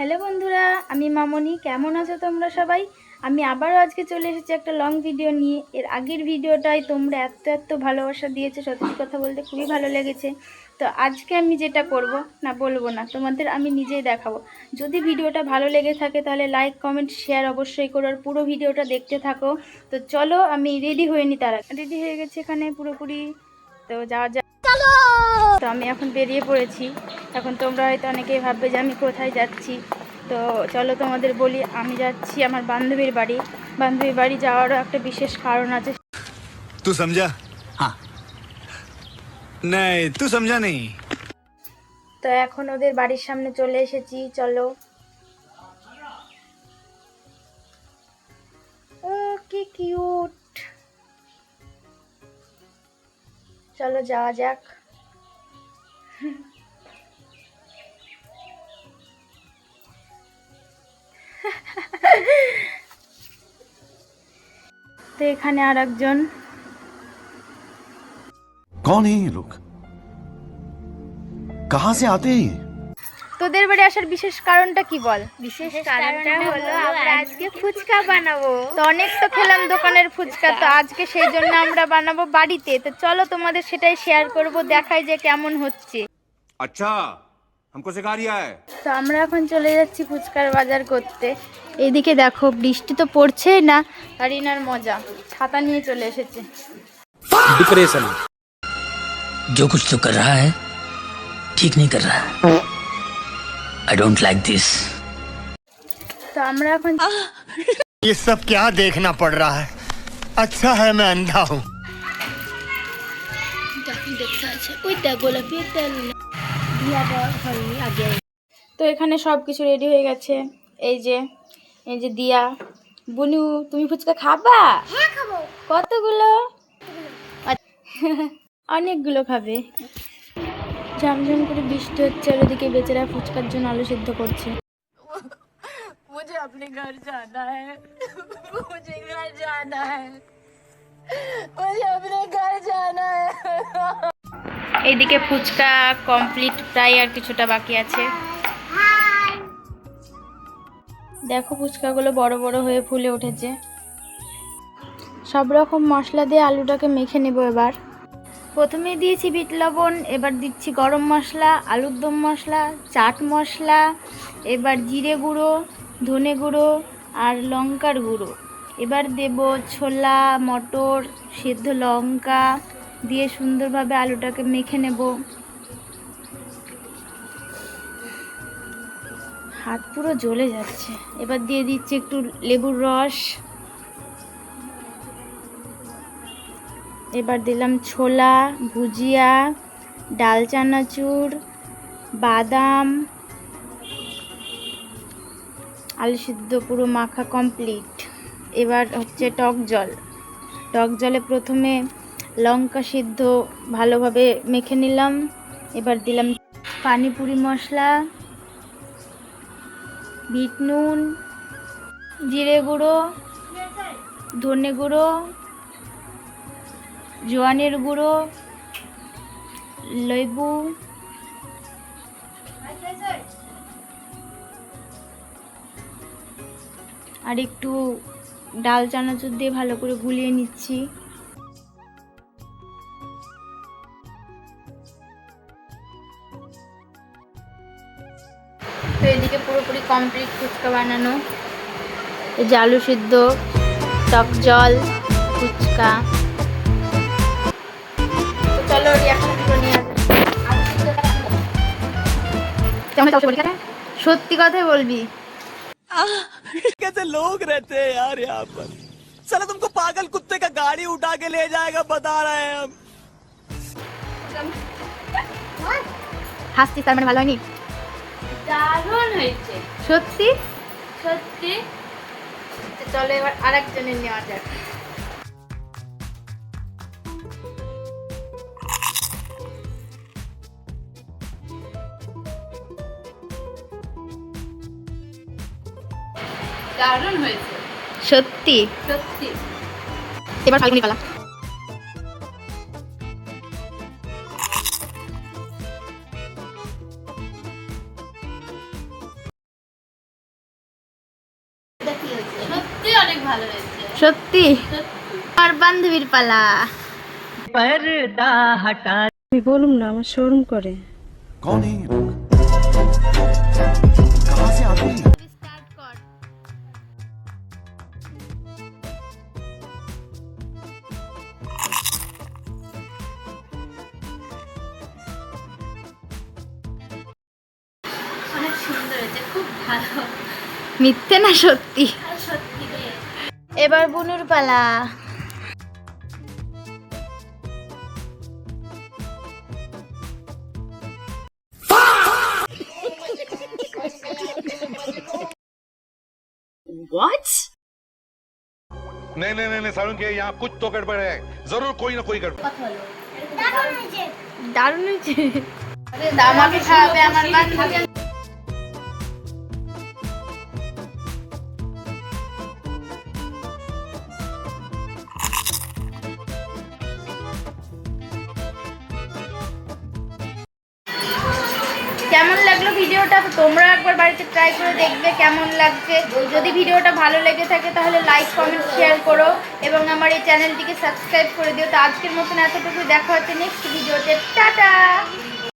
Hello বন্ধুরা, আমি মামনি। কেমন আছো তোমরা সবাই? আমি আবারও আজকে চলে এসেছি একটা লং ভিডিও নিয়ে। এর আগের ভিডিওটাই তোমরা এত ভালোবাসা দিয়েছো, সত্যি কথা বলতে খুবই ভালো লেগেছে। তো আজকে আমি যেটা করব না, বলবো না, তোমাদের আমি নিজেই দেখাবো। যদি ভিডিওটা ভালো লেগে থাকে তাহলে লাইক কমেন্ট শেয়ার অবশ্যই করো, আর পুরো ভিডিওটা দেখতে থাকো। তো চলো, আমি রেডি হয়ে নি, তারা রেডি হয়ে গেছে এখানে পুরোপুরি। তো যাওয়া যাক। তো আমি এখন বেরিয়ে পড়েছি। এখন তোমরা হয়তো অনেকেই ভাববে যে আমি কোথায় যাচ্ছি। তো চলো তোমাদের বলি, আমি যাচ্ছি আমার বান্ধবীর বাড়ি। বান্ধবীর বাড়ি যাওয়ারও একটা বিশেষ কারণ আছে। तू समझा? हाँ। नहीं, तू समझा नहीं। তো এখন ওদের বাড়ির সামনে চলে এসেছি, চলো। ও কি কিউট, চলো যাওয়া যাক। তো এখানে আর একজন। कौन है ये लोग? कहाँ से आते हैं? তোদের বাড়ি আসার বিশেষ কারণটা কি বল? বিশেষ কারণটা হলো আমরা আজকে ফুচকা বানাবো। তো অনেক তো খেলাম দোকানের ফুচকা, তো আজকে সেই জন্য আমরা বানাবো বাড়িতে। তো চলো তোমাদের সেটাই শেয়ার করব, দেখাই যে কেমন হচ্ছে। अच्छा, हमको सिखा रिया है। তো আমরা এখন চলে যাচ্ছি ফুচকার বাজার করতে। এইদিকে দেখো, বৃষ্টি তো পড়ছেই না, আর ইনার মজা, ছাতা নিয়ে চলে এসেছে। डिप्रेशन जो कुछ तो कर रहा है ठीक नहीं कर रहा है। I don't like this. তো আমরা এখন ये सब क्या देखना पड़ रहा है? अच्छा है मैं अंधा हूँ। তো এখানে সব কিছু রেডি হয়ে গেছে। এই যে দিয়া। বুনু, তুমি ফুচকা খাবা? হ্যাঁ খাবো। কতগুলো? অনেকগুলো খাবে। ঝমঝম করে বৃষ্টি হচ্ছে, আর ওদিকে বেচারা ফুচকার জন্য আলু সিদ্ধ করছে। मुझे अपने घर जाना है। मुझे घर जाना है। मुझे अपने घर जाना है। এইদিকে ফুচকা কমপ্লিট, প্রায় আর কিছুটা বাকি আছে। দেখো ফুচকাগুলো বড় বড় হয়ে ফুলে উঠেছে। সব রকম মশলা দিয়ে আলুটাকে মেখে নেব এবার। প্রথমে দিয়েছি বিট লবণ, এবার দিচ্ছি গরম মশলা, আলুর দম মশলা, চাট মশলা, এবার জিরে গুঁড়ো, ধনে গুঁড়ো আর লঙ্কার গুঁড়ো। এবার দেব ছোলা, মটর, সেদ্ধ লঙ্কা দিয়ে সুন্দরভাবে আলুটাকে মেখে নেব। হাত পুরো জ্বলে যাচ্ছে। এবার দিয়ে দিচ্ছি একটু লেবুর রস। এবার দিলাম ছোলা, ভুজিয়া, ডাল চানাচুর, বাদাম, আলু সিদ্ধ পুরো মাখা কমপ্লিট। এবার হচ্ছে টক জল। টক জলে প্রথমে লঙ্কা সিদ্ধ ভালোভাবে মেখে নিলাম। এবার দিলাম পানিপুরি মশলা, বিট নুন, জিরে গুঁড়ো, ধনে গুঁড়ো, জোয়ানের গুঁড়ো, লেবু, আর একটু ডাল চানাচুর দিয়ে ভালো করে গুলিয়ে নিচ্ছি। তো এদিকে পুরোপুরি কমপ্লিট ফুচকা বানানো। এই যে আলু সিদ্ধ, টক জল, ফুচকা। তো চলো রিয়াকশন ভিডিও নিয়ে আসবে। সত্যি কথাই বলবি। कैसे लोग रहते हैं यार यहाँ पर। साला तुमको पागल कुत्ते का गाड़ी उठा के ले जाएगा, बता रहे हैं हम। হাসছিস তার মানে ভালো হয়নি? দারুণ হয়েছে সত্যি সত্যি। চলো এবার আরেকজনের নেওয়া যাক। দারুণ হয়েছে সত্যি সত্যি। এবার ফাল্গুনি পালা। ভালো হয়েছে সত্যি। আর বান্ধবীর পালা। कौन है ये लोग कहाँ से आते हैं স্টার্ট কর। অনেক সুন্দর হয়েছে, খুব ভালো। মিথ্যে না সত্যি? সত্যি। এবার বুনুর পালা। नहीं नहीं नहीं सारुण के यहाँ कुछ तो गड़बड़ है जरूर कोई ना कोई गड़बड़ দারুণ হয়েছে। আমাকে খাওয়াবে আমার বান্ধবী। কেমন লাগলো ভিডিওটা? তো তোমরা একবার বাড়িতে ট্রাই করে দেখবে কেমন লাগছে। যদি ভিডিওটা ভালো লেগে থাকে তাহলে লাইক কমেন্ট শেয়ার করো এবং আমার এই চ্যানেলটিকে সাবস্ক্রাইব করে দিও। তো আজকের মতন এতটুকু, দেখা হচ্ছে নেক্সট ভিডিওতে। টাটা।